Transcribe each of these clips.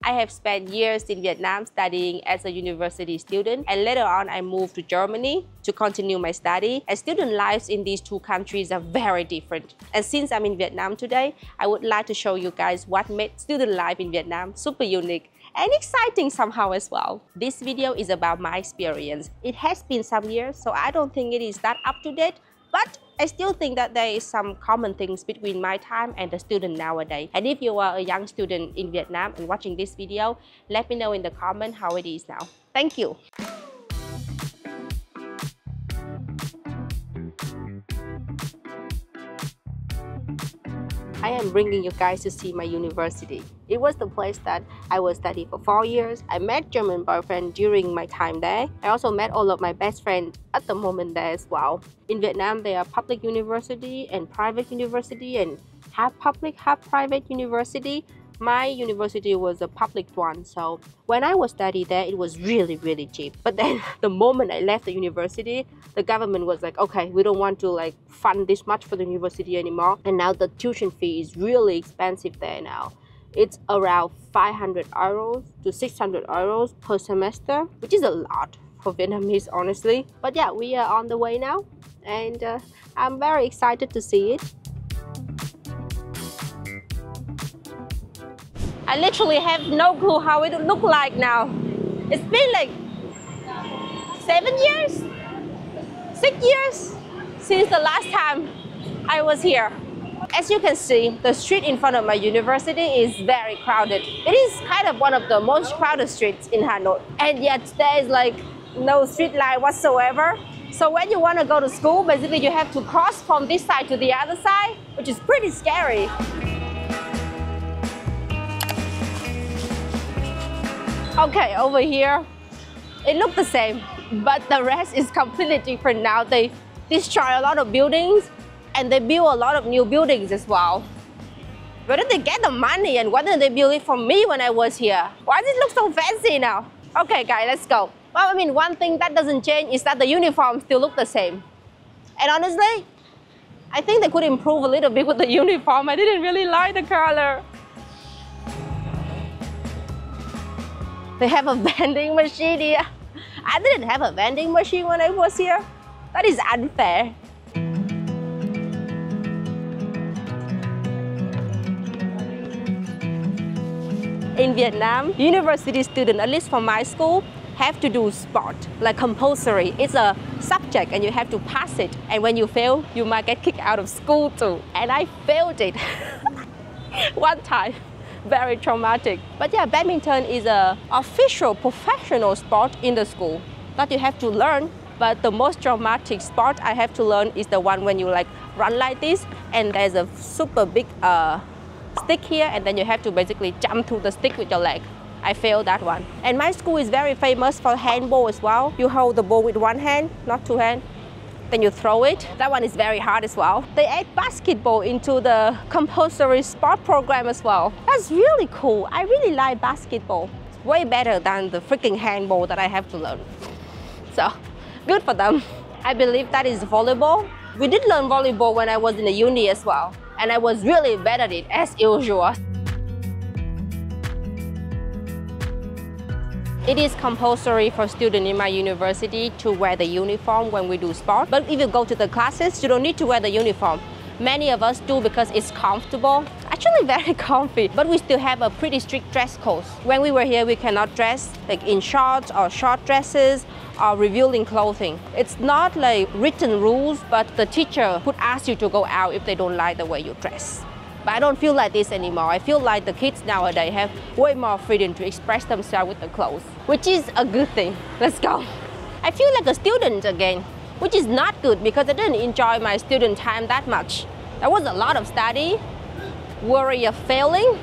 I have spent years in Vietnam studying as a university student, and later on I moved to Germany to continue my study. And student lives in these two countries are very different. And since I'm in Vietnam today, I would like to show you guys what made student life in Vietnam super unique and exciting somehow as well. This video is about my experience. It has been some years, so I don't think it is that up to date, but I still think that there is some common things between my time and the student nowadays. And if you are a young student in Vietnam and watching this video, let me know in the comment how it is now. Thank you. I am bringing you guys to see my university. It was the place that I was studying for 4 years. I met German boyfriend during my time there. I also met all of my best friends at the moment there as well. In Vietnam, there are public university and private university and half public, half private university. My university was a public one, so when I was studying there, it was really cheap. But then the moment I left the university, the government was like, okay, we don't want to fund this much for the university anymore. And now the tuition fee is really expensive there now. It's around 500 euros to 600 euros per semester, which is a lot for Vietnamese, honestly. But yeah, we are on the way now, and I'm very excited to see it. I literally have no clue how it would look like now. It's been like 7 years, 6 years since the last time I was here. As you can see, the street in front of my university is very crowded. It is kind of one of the most crowded streets in Hanoi. And yet there is no street light whatsoever. So when you want to go to school, basically you have to cross from this side to the other side, which is pretty scary. Okay, over here, it looked the same, but the rest is completely different now. They destroy a lot of buildings and they build a lot of new buildings as well. Where did they get the money and why didn't they build it for me when I was here? Why does it look so fancy now? Okay guys, let's go. Well, I mean, one thing that doesn't change is that the uniforms still look the same. And honestly, I think they could improve a little bit with the uniform. I didn't really like the color. They have a vending machine here. I didn't have a vending machine when I was here. That is unfair. In Vietnam, university students, at least from my school, have to do sport, like compulsory. It's a subject and you have to pass it. And when you fail, you might get kicked out of school too. And I failed it one time. Very traumatic. But yeah, badminton is an official professional sport in the school that you have to learn. But the most traumatic sport I have to learn is the one when you run like this and there's a super big stick here and then you have to basically jump through the stick with your leg. I failed that one. And my school is very famous for handball as well. You hold the ball with one hand, not two hands. Then you throw it. That one is very hard as well. They add basketball into the compulsory sport program as well. That's really cool. I really like basketball. It's way better than the freaking handball that I have to learn. So, good for them. I believe that is volleyball. We did learn volleyball when I was in the uni as well. And I was really bad at it, as usual. It is compulsory for students in my university to wear the uniform when we do sport. But if you go to the classes, you don't need to wear the uniform. Many of us do because it's comfortable. Actually very comfy, but we still have a pretty strict dress code. When we were here, we cannot dress in shorts or short dresses or revealing clothing. It's not written rules, but the teacher could ask you to go out if they don't like the way you dress. But I don't feel like this anymore. I feel like the kids nowadays have way more freedom to express themselves with the clothes, which is a good thing. Let's go. I feel like a student again, which is not good because I didn't enjoy my student time that much. There was a lot of study, worry of failing,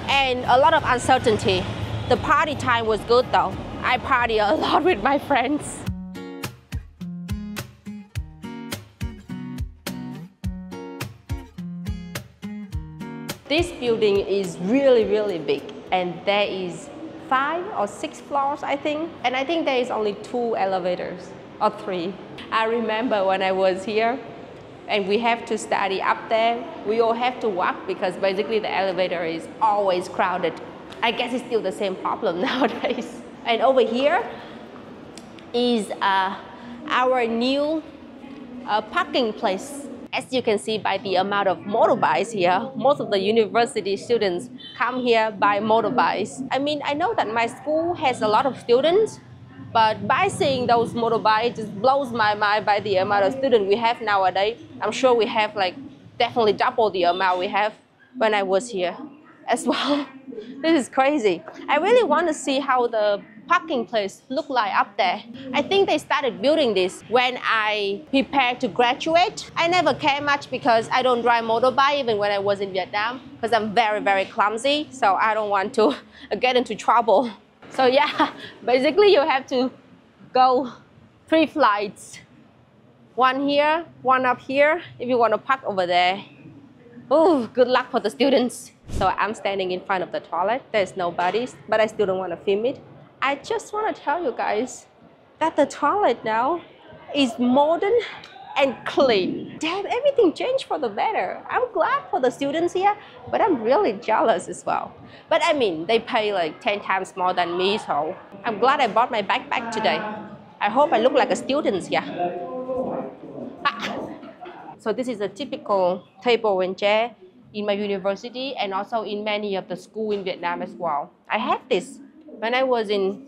and a lot of uncertainty. The party time was good though. I party a lot with my friends. This building is really big and there is 5 or 6 floors, I think. And I think there is only 2 elevators or 3. I remember when I was here and we have to study up there, we all have to walk because basically the elevator is always crowded. I guess it's still the same problem nowadays. And over here is our new parking place. As you can see by the amount of motorbikes here, most of the university students come here by motorbikes. I mean, I know that my school has a lot of students, but by seeing those motorbikes, it just blows my mind by the amount of students we have nowadays. I'm sure we have like definitely double the amount we have when I was here as well. This is crazy. I really want to see how the parking place look like up there. I think they started building this when I prepared to graduate. I never cared much because I don't drive motorbike even when I was in Vietnam because I'm very, very clumsy. So I don't want to get into trouble. So yeah, basically you have to go 3 flights. One here, one up here if you want to park over there. Oh, good luck for the students. So I'm standing in front of the toilet. There's nobody, but I still don't want to film it. I just want to tell you guys that the toilet now is modern and clean. Damn, everything changed for the better. I'm glad for the students here, but I'm really jealous as well. But I mean, they pay like 10 times more than me, so I'm glad I bought my backpack today. I hope I look like a student here. So this is a typical table and chair in my university and also in many of the schools in Vietnam as well. I had this when I was in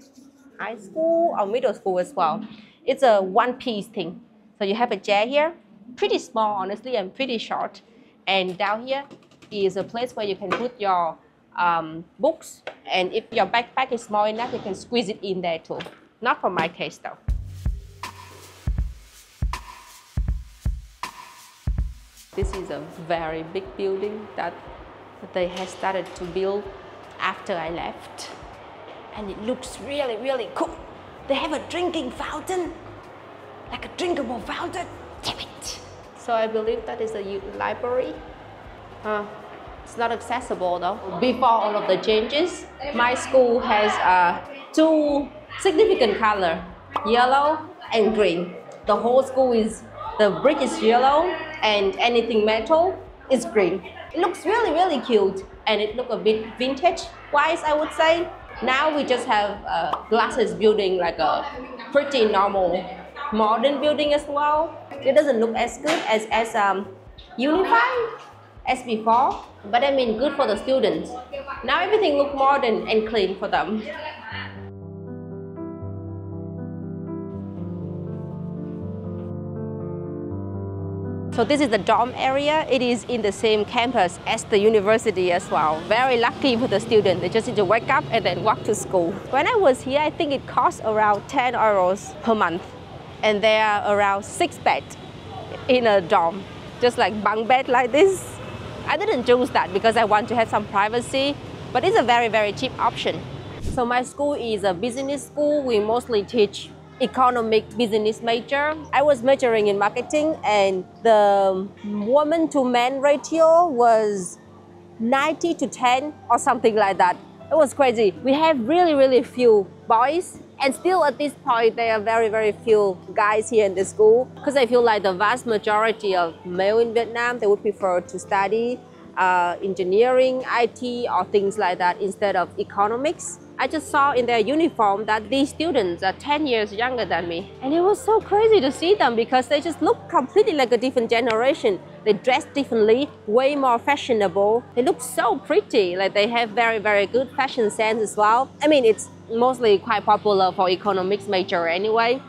high school or middle school as well. It's a one-piece thing. So you have a chair here, pretty small honestly and pretty short. And down here is a place where you can put your books. And if your backpack is small enough, you can squeeze it in there too. Not for my case though. This is a very big building that they have started to build after I left. And it looks really, really cool. They have a drinking fountain, like a drinkable fountain. Damn it. So I believe that is a library. It's not accessible though. Before all of the changes, my school has 2 significant colors, yellow and green. The whole school is, the brick is yellow and anything metal is green. It looks really, really cute and it looks a bit vintage-wise, I would say. Now we just have glasses building, like a pretty normal modern building as well. It doesn't look as good as unified as before, but I mean good for the students. Now everything looks modern and clean for them. So this is the dorm area. It is in the same campus as the university as well. Very lucky for the student. They just need to wake up and then walk to school. When I was here, I think it cost around 10 euros per month. And there are around 6 beds in a dorm, just like bunk bed like this. I didn't choose that because I want to have some privacy, but it's a very, very cheap option. So my school is a business school. We mostly teach economic business major. I was majoring in marketing and the woman to man ratio was 90 to 10 or something like that. It was crazy. We have really, really few boys and still at this point there are very, very few guys here in the school because I feel like the vast majority of male in Vietnam, they would prefer to study engineering, IT or things like that instead of economics. I just saw in their uniform that these students are 10 years younger than me. And it was so crazy to see them because they just look completely like a different generation. They dress differently, way more fashionable. They look so pretty, like they have very, very good fashion sense as well. I mean, it's mostly quite popular for economics major anyway.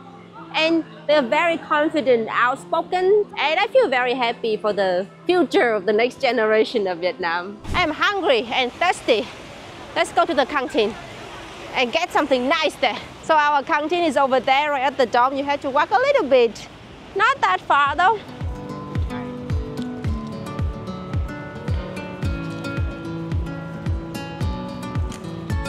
And they're very confident, outspoken, and I feel very happy for the future of the next generation of Vietnam. I'm hungry and thirsty. Let's go to the canteen and get something nice there. So our canteen is over there, right at the dorm. You have to walk a little bit. Not that far though.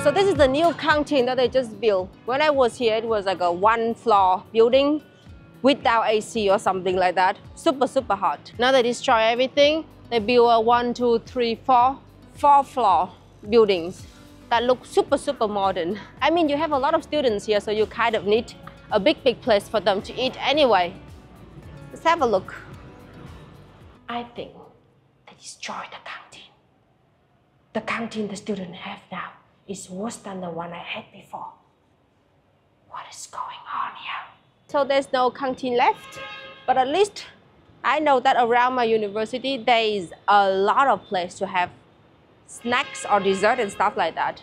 So this is the new canteen that they just built. When I was here, it was like a 1-floor building without AC or something like that. Super, super hot. Now they destroy everything. They build a 1, 2, 3, 4-floor buildings that look super, super modern. I mean, you have a lot of students here, so you kind of need a big, big place for them to eat anyway. Let's have a look. I think they destroyed the canteen. The canteen the students have now is worse than the one I had before. What is going on here? So there's no canteen left, but at least I know that around my university, there is a lot of place to have snacks or dessert and stuff like that.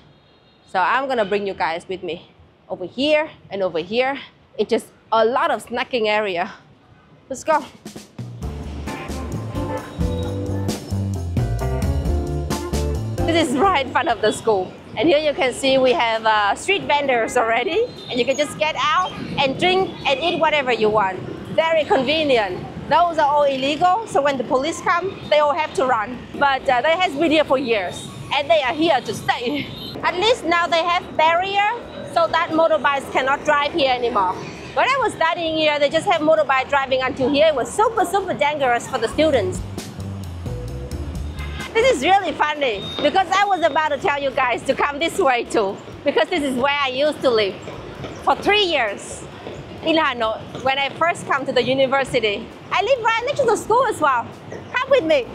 So I'm gonna bring you guys with me. Over here and over here, it's just a lot of snacking area. Let's go. This is right in front of the school. And here you can see we have street vendors already. And you can just get out and drink and eat whatever you want. Very convenient. Those are all illegal, so when the police come, they all have to run. But they have been here for years, and they are here to stay. At least now they have barrier, so that motorbikes cannot drive here anymore. When I was studying here, they just have motorbike driving until here. It was super, super dangerous for the students. This is really funny, because I was about to tell you guys to come this way too, because this is where I used to live for 3 years. In Hanoi, when I first come to the university. I live right next to the school as well. Come with me.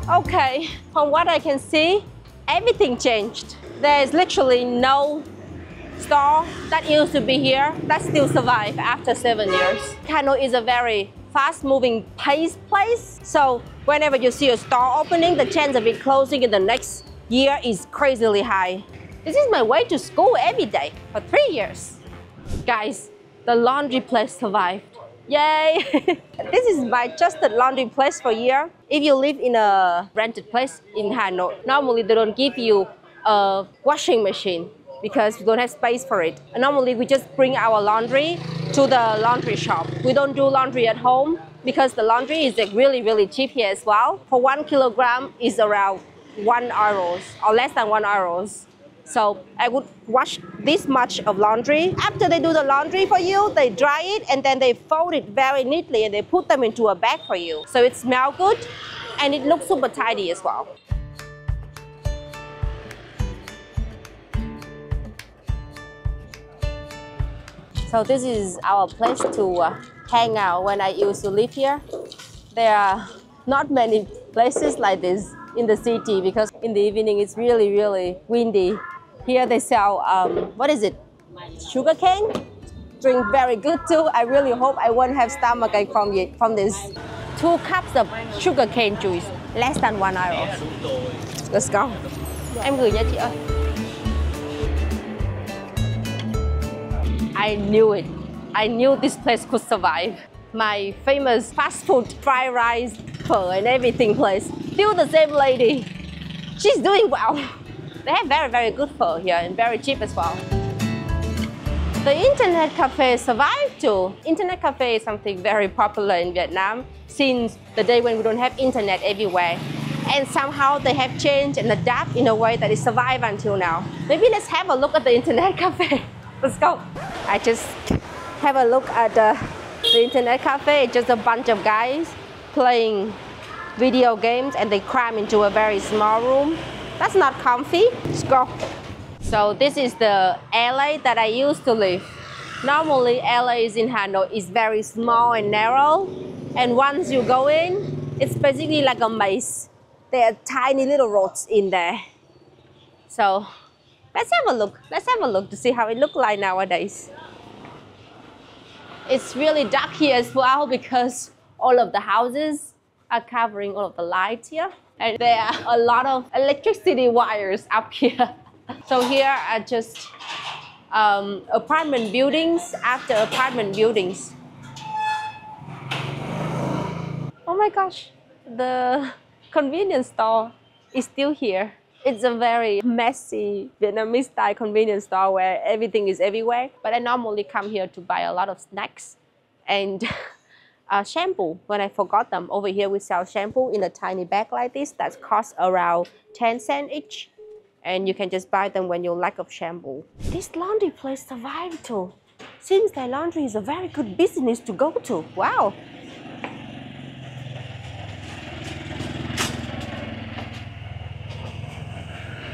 Okay, from what I can see, everything changed. There is literally no store that used to be here that still survive after 7 years. Hanoi is a very fast-moving place. So whenever you see a store opening, the chance of it closing in the next year is crazily high. This is my way to school every day for 3 years. Guys, the laundry place survived. Yay! This is my trusted laundry place for a year. If you live in a rented place in Hanoi, normally they don't give you a washing machine because we don't have space for it. And normally we just bring our laundry to the laundry shop. We don't do laundry at home because the laundry is like really, really cheap here as well. For 1 kilogram is around €1 or less than €1. So I would wash this much of laundry. After they do the laundry for you, they dry it and then they fold it very neatly and they put them into a bag for you. So it smells good and it looks super tidy as well. So this is our place to hang out when I used to live here. There are not many places like this in the city because in the evening it's really, really windy. Here they sell, what is it? Sugar cane? Drink very good too. I really hope I won't have stomachache from this. 2 cups of sugar cane juice, less than €1. Let's go. Em gửi nha chị ơi. I knew it. I knew this place could survive. My famous fast food, fried rice, phở and everything place. Still the same lady. She's doing well. They have very, very good phở here and very cheap as well. The internet cafe survived too. Internet cafe is something very popular in Vietnam since the day when we don't have internet everywhere. And somehow they have changed and adapt in a way that it survived until now. Maybe let's have a look at the internet cafe. Let's go. I just have a look at the internet cafe. It's just a bunch of guys playing video games and they cram into a very small room. That's not comfy. Let's go. So this is the alley that I used to live. Normally alleys in Hanoi is very small and narrow. And once you go in, it's basically like a maze. There are tiny little roads in there. So let's have a look. Let's have a look to see how it looks like nowadays. It's really dark here as well because all of the houses are covering all of the lights here. And there are a lot of electricity wires up here. So here are just apartment buildings after apartment buildings. Oh my gosh, the convenience store is still here. It's a very messy Vietnamese style convenience store where everything is everywhere. But I normally come here to buy a lot of snacks and shampoo when I forgot them. Over here we sell shampoo in a tiny bag like this that costs around 10 cents each. And you can just buy them when you lack of shampoo. This laundry place survived too. Seems that laundry is a very good business to go to. Wow.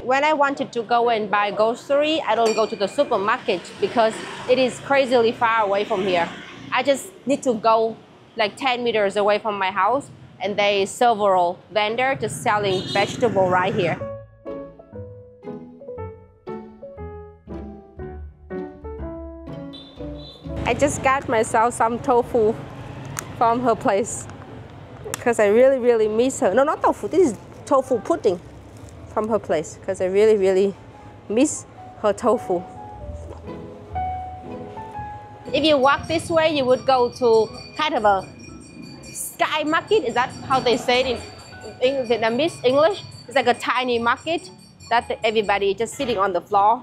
When I wanted to go and buy grocery, I don't go to the supermarket because it is crazily far away from here. I just need to go like 10 meters away from my house And there is several vendors just selling vegetable right here. I just got myself some tofu from her place because I really miss her. No, not tofu, this is tofu pudding from her place because I really miss her tofu. If you walk this way, you would go to kind of a sky market. Is that how they say it in Vietnamese English? It's like a tiny market that everybody just sitting on the floor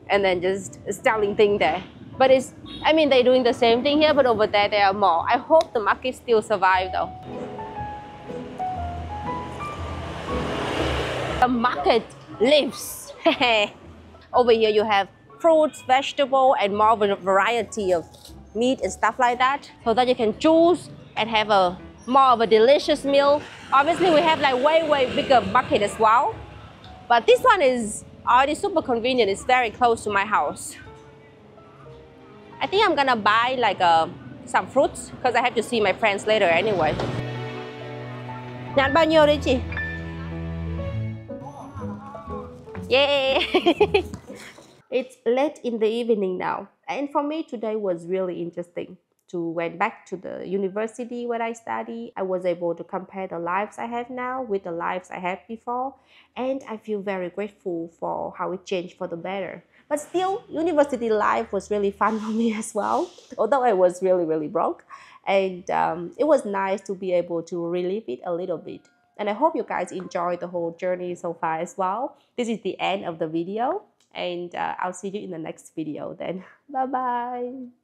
and then just selling things there. But it's, I mean, they're doing the same thing here, but over there, there are more. I hope the market still survive though. The market lives. Over here, you have fruits, vegetable, and more variety of meat and stuff like that, so that you can choose and have a more of a delicious meal. Obviously, we have like way bigger market as well, but this one is already super convenient. It's very close to my house. I think I'm gonna buy like some fruits because I have to see my friends later anyway. Nhãn bao nhiêu đấy chị? Yay! It's late in the evening now, and for me today was really interesting. Went back to the university where I study. I was able to compare the lives I have now with the lives I had before, and I feel very grateful for how it changed for the better. But still, university life was really fun for me as well, although I was really broke, and it was nice to be able to relive it a little bit. And I hope you guys enjoyed the whole journey so far as well. This is the end of the video, and I'll see you in the next video then. Bye bye.